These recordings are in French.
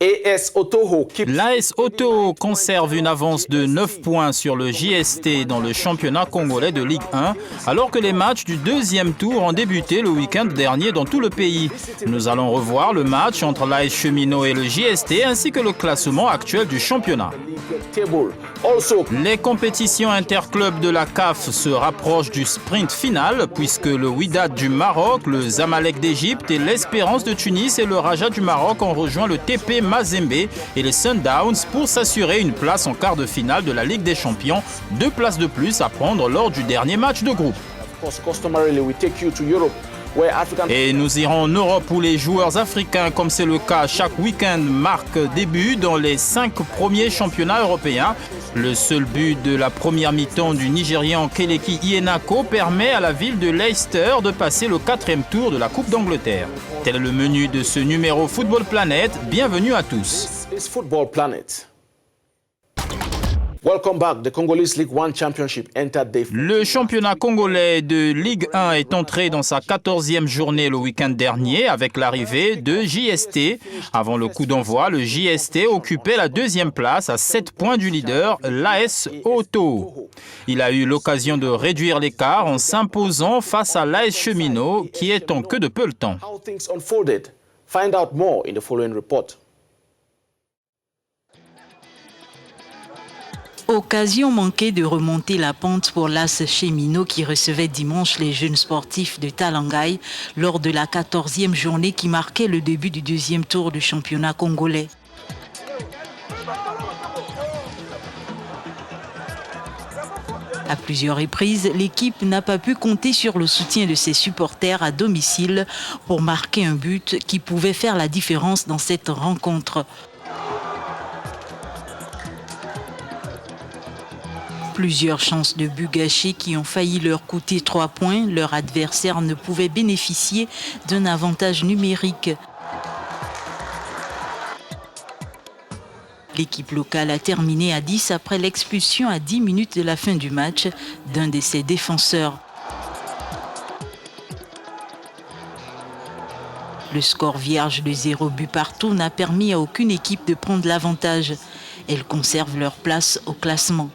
L'AS Auto conserve une avance de 9 points sur le JST dans le championnat congolais de Ligue 1, alors que les matchs du deuxième tour ont débuté le week-end dernier dans tout le pays. Nous allons revoir le match entre l'AS Cheminot et le JST ainsi que le classement actuel du championnat. Les compétitions interclubs de la CAF se rapprochent du sprint final puisque le Wydad du Maroc, le Zamalek d'Égypte et l'Espérance de Tunis et le Raja du Maroc ont rejoint le TP Mazembe et les Sundowns pour s'assurer une place en quart de finale de la Ligue des Champions, 2 places de plus à prendre lors du dernier match de groupe. Et nous irons en Europe où les joueurs africains, comme c'est le cas chaque week-end, marquent des buts dans les 5 premiers championnats européens. Le seul but de la première mi-temps du Nigérian Keleki Iheanacho permet à la ville de Leicester de passer le 4e tour de la Coupe d'Angleterre. Tel est le menu de ce numéro Football Planet. Bienvenue à tous. Le championnat congolais de Ligue 1 est entré dans sa 14e journée le week-end dernier avec l'arrivée de JST. Avant le coup d'envoi, le JST occupait la 2e place à 7 points du leader, l'AS Auto. Il a eu l'occasion de réduire l'écart en s'imposant face à l'AS Cheminot qui est en queue de peloton. Occasion manquée de remonter la pente pour l'AS Cheminot qui recevait dimanche les jeunes sportifs de Talangaï lors de la 14e journée qui marquait le début du 2e tour du championnat congolais. À plusieurs reprises, l'équipe n'a pas pu compter sur le soutien de ses supporters à domicile pour marquer un but qui pouvait faire la différence dans cette rencontre. Plusieurs chances de but gâchées qui ont failli leur coûter 3 points, leur adversaire ne pouvait bénéficier d'un avantage numérique. L'équipe locale a terminé à 10 après l'expulsion à 10 minutes de la fin du match d'un de ses défenseurs. Le score vierge de 0 but partout n'a permis à aucune équipe de prendre l'avantage. Elles conservent leur place au classement.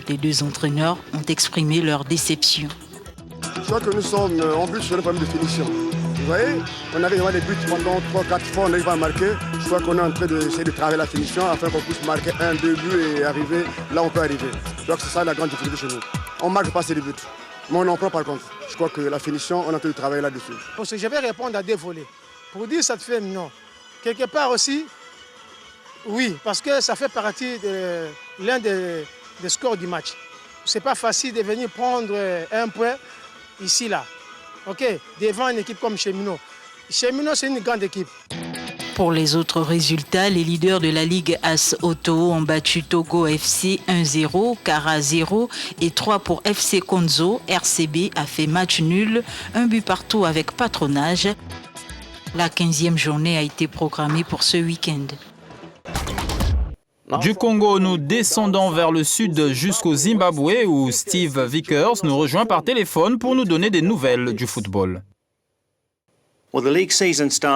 Les 2 entraîneurs ont exprimé leur déception. Je crois que nous sommes en plus sur le problème de finition. Vous voyez, on arrive à avoir des buts pendant 3-4 fois, on n'arrive pas à marquer. Je crois qu'on est en train d'essayer de travailler la finition afin qu'on puisse marquer 1-2 buts et arriver là où on peut arriver. Je crois que c'est ça la grande difficulté chez nous. On ne marque pas assez de buts, mais on en prend par contre. Je crois que la finition, on est en train de travailler là-dessus. Parce que je vais répondre à des volets. Pour dire ça te fait non. Quelque part aussi, oui, parce que ça fait partie de l'un des scores du match. C'est pas facile de venir prendre un point ici, là. OK, devant une équipe comme Cheminot. Cheminot, c'est une grande équipe. Pour les autres résultats, les leaders de la Ligue AS Auto ont battu Togo FC 1-0, Kara 0 et 3 pour FC Konzo. RCB a fait match nul, 1 but partout avec Patronage. La 15e journée a été programmée pour ce week-end. Du Congo, nous descendons vers le sud jusqu'au Zimbabwe où Steve Vickers nous rejoint par téléphone pour nous donner des nouvelles du football.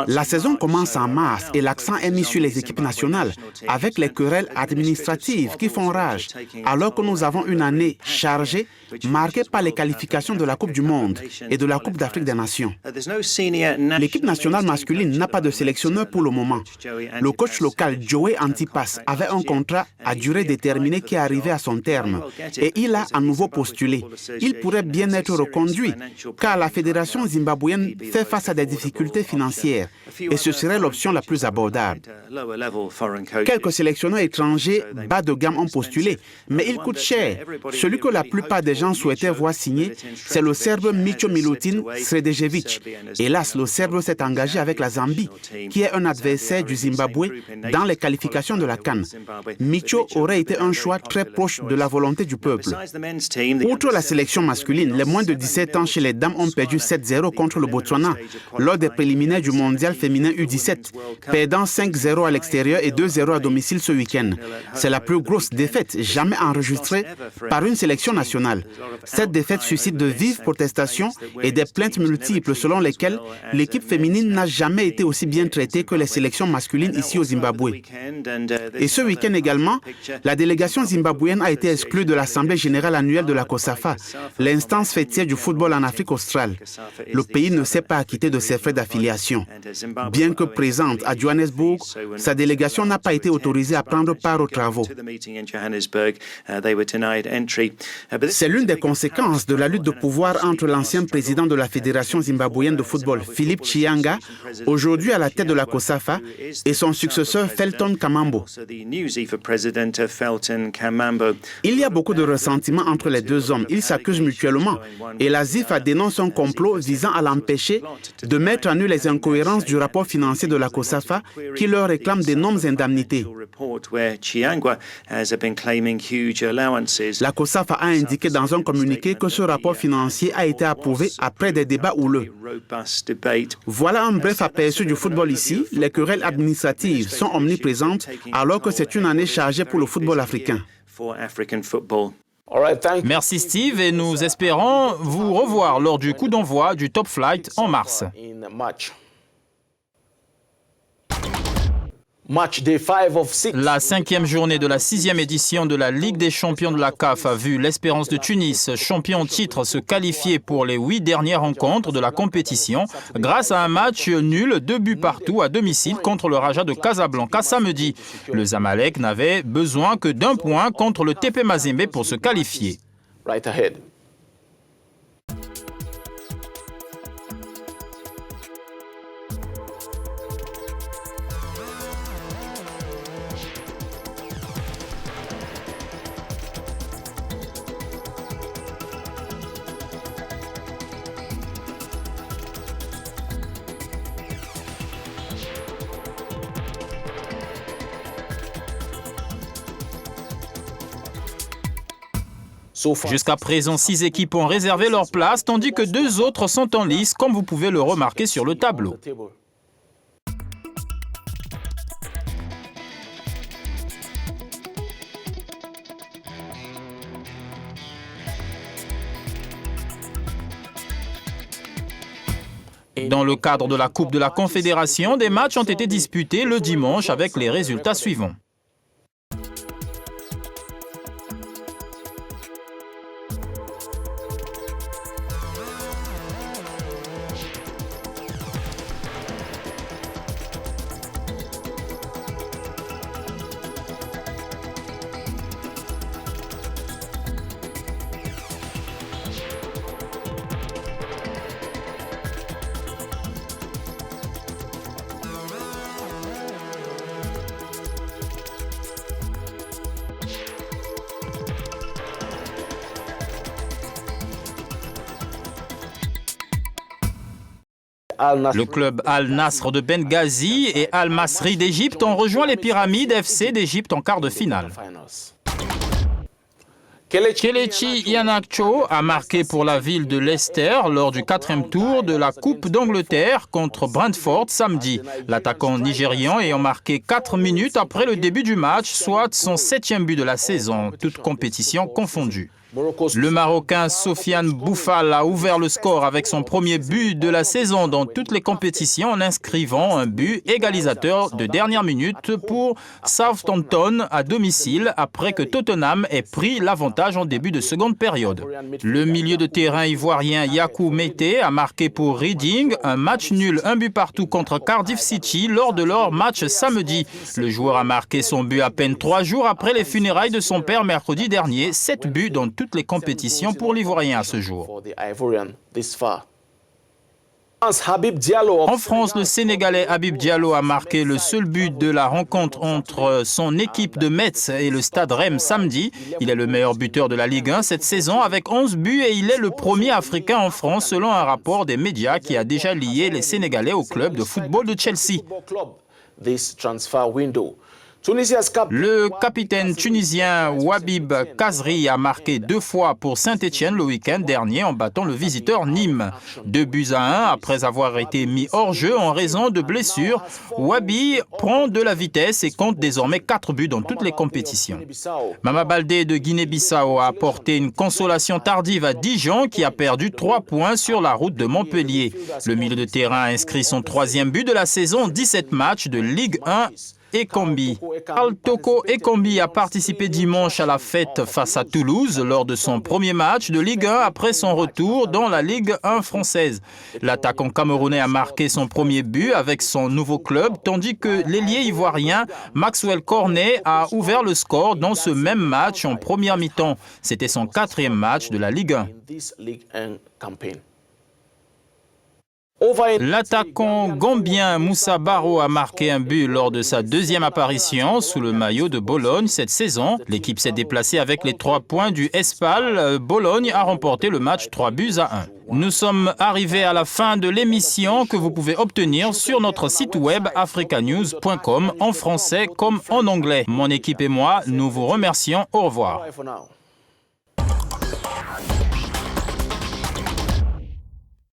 La saison commence en mars et l'accent est mis sur les équipes nationales avec les querelles administratives qui font rage alors que nous avons une année chargée marquée par les qualifications de la Coupe du Monde et de la Coupe d'Afrique des Nations. L'équipe nationale masculine n'a pas de sélectionneur pour le moment. Le coach local Joey Antipas avait un contrat à durée déterminée qui arrivait à son terme et il a à nouveau postulé. Il pourrait bien être reconduit car la fédération zimbabwéenne fait face à des difficultés financières et ce serait l'option la plus abordable. Quelques sélectionneurs étrangers bas de gamme ont postulé, mais ils coûtent cher. Celui que la plupart des gens souhaitaient voir signer, c'est le Serbe Micho Milutin Sredejevic. Hélas, le Serbe s'est engagé avec la Zambie, qui est un adversaire du Zimbabwe dans les qualifications de la CAN. Micho aurait été un choix très proche de la volonté du peuple. Outre la sélection masculine, les moins de 17 ans chez les dames ont perdu 7-0 contre le Botswana lors des préliminaires du mondial féminin U17, perdant 5-0 à l'extérieur et 2-0 à domicile ce week-end. C'est la plus grosse défaite jamais enregistrée par une sélection nationale. Cette défaite suscite de vives protestations et des plaintes multiples selon lesquelles l'équipe féminine n'a jamais été aussi bien traitée que les sélections masculines ici au Zimbabwe. Et ce week-end également, la délégation zimbabwéenne a été exclue de l'Assemblée générale annuelle de la COSAFA, l'instance fêtière du football en Afrique australe. Le pays ne s'est pas acquitté de ses frais d'affiliation. Bien que présente à Johannesburg, sa délégation n'a pas été autorisée à prendre part aux travaux. C'est l'une des conséquences de la lutte de pouvoir entre l'ancien président de la Fédération zimbabwéenne de football, Philip Chianga, aujourd'hui à la tête de la COSAFA, et son successeur Felton Kamambo. Il y a beaucoup de ressentiment entre les deux hommes. Ils s'accusent mutuellement et la ZIFA dénonce un complot visant à l'empêcher de mettre à nu les incohérences du rapport financier de la COSAFA qui leur réclame d'énormes indemnités. La COSAFA a indiqué dans un communiqué que ce rapport financier a été approuvé après des débats houleux. Voilà un bref aperçu du football ici. Les querelles administratives sont omniprésentes alors que c'est une année chargée pour le football africain. Merci Steve et nous espérons vous revoir lors du coup d'envoi du Top Flight en mars. La 5e journée de la 6e édition de la Ligue des champions de la CAF a vu l'Espérance de Tunis, champion en titre, se qualifier pour les 8 dernières rencontres de la compétition grâce à un match nul, 2 buts partout à domicile contre le Raja de Casablanca samedi. Le Zamalek n'avait besoin que d'un point contre le TP Mazembe pour se qualifier. Jusqu'à présent, 6 équipes ont réservé leur place, tandis que 2 autres sont en lice, comme vous pouvez le remarquer sur le tableau. Dans le cadre de la Coupe de la Confédération, des matchs ont été disputés le dimanche avec les résultats suivants. Le club Al-Nasr de Benghazi et Al-Masri d'Égypte ont rejoint les Pyramides FC d'Égypte en quart de finale. Kelechi Iheanacho a marqué pour la ville de Leicester lors du 4e tour de la Coupe d'Angleterre contre Brentford samedi. L'attaquant nigérian ayant marqué 4 minutes après le début du match, soit son 7e but de la saison, toute compétition confondue. Le Marocain Sofiane Boufal a ouvert le score avec son premier but de la saison dans toutes les compétitions en inscrivant un but égalisateur de dernière minute pour Southampton à domicile après que Tottenham ait pris l'avantage en début de seconde période. Le milieu de terrain ivoirien Yakou Mété a marqué pour Reading un match nul, 1 but partout contre Cardiff City lors de leur match samedi. Le joueur a marqué son but à peine 3 jours après les funérailles de son père mercredi dernier, 7 buts dans toutes les compétitions pour l'Ivoirien à ce jour. En France, le Sénégalais Habib Diallo a marqué le seul but de la rencontre entre son équipe de Metz et le Stade Reims samedi. Il est le meilleur buteur de la Ligue 1 cette saison avec 11 buts et il est le premier Africain en France selon un rapport des médias qui a déjà lié les Sénégalais au club de football de Chelsea. Le capitaine tunisien Wabib Kazri a marqué 2 fois pour Saint-Étienne le week-end dernier en battant le visiteur Nîmes. 2-1 après avoir été mis hors jeu en raison de blessures. Wabi prend de la vitesse et compte désormais 4 buts dans toutes les compétitions. Mama Baldé de Guinée-Bissau a apporté une consolation tardive à Dijon qui a perdu 3 points sur la route de Montpellier. Le milieu de terrain a inscrit son 3e but de la saison, 17 matchs de Ligue 1. Ekambi. Karl Toko Ekambi a participé dimanche à la fête face à Toulouse lors de son premier match de Ligue 1 après son retour dans la Ligue 1 française. L'attaquant camerounais a marqué son premier but avec son nouveau club, tandis que l'ailier ivoirien Maxwell Cornet a ouvert le score dans ce même match en première mi-temps. C'était son 4e match de la Ligue 1. L'attaquant gambien Moussa Barrow a marqué un but lors de sa 2e apparition sous le maillot de Bologne cette saison. L'équipe s'est déplacée avec les 3 points du Espal. Bologne a remporté le match 3-1. Nous sommes arrivés à la fin de l'émission que vous pouvez obtenir sur notre site web africanews.com en français comme en anglais. Mon équipe et moi, nous vous remercions. Au revoir.